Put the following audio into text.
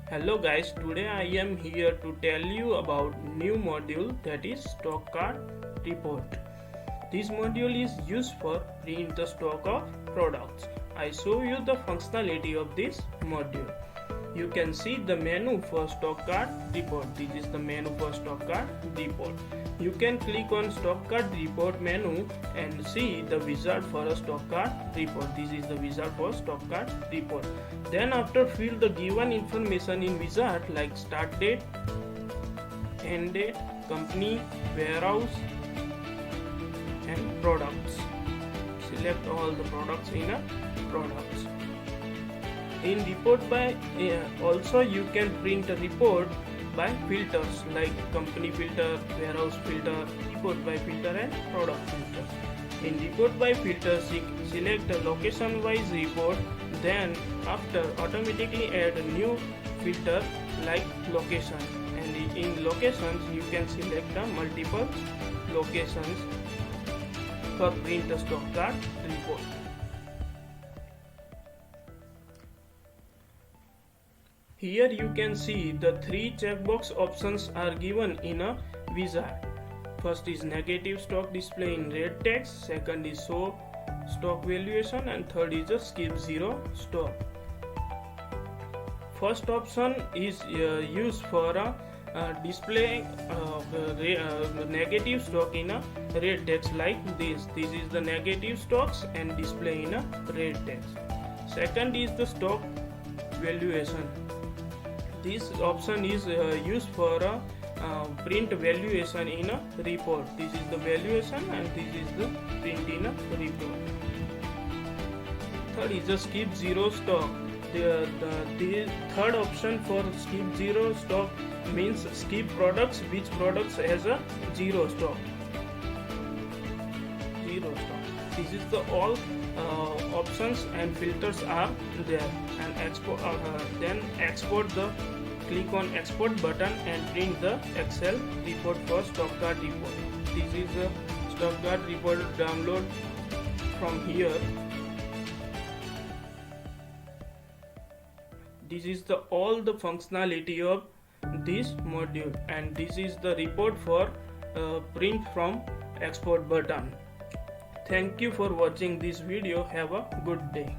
Hello guys, today I am here to tell you about new module that is stock card report. This module is used for print the stock of products. I show you the functionality of this module. You can see the menu for stock card report. This is the menu for stock card report. You can click on stock card report menu and see the wizard for a stock card report. This is the wizard for stock card report. Then after fill the given information in wizard like start date, end date, company, warehouse and products. Select all the products in a products. In report by also you can print a report by filters like company filter, warehouse filter, report by filter and product filter. In report by filter, select a location wise report, then after automatically add a new filter like location, and in locations you can select the multiple locations for print a stock card report. Here you can see the three checkbox options are given in a wizard. First is negative stock display in red text, second is show stock valuation, and third is a skip zero stock. First option is used for display negative stock in a red text like this. This is the negative stocks and display in a red text. Second is the stock valuation. This option is used for print valuation in a report. This is the valuation and this is the print in a report. Third is the skip zero stock. The third option for skip zero stock means skip products which products has a zero stock. This is the all options and filters are there, and then export the click on export button and print the Excel report for stock card report. This is the stock card report download from here. This is the all the functionality of this module, and this is the report for print from export button. Thank you for watching this video. Have a good day.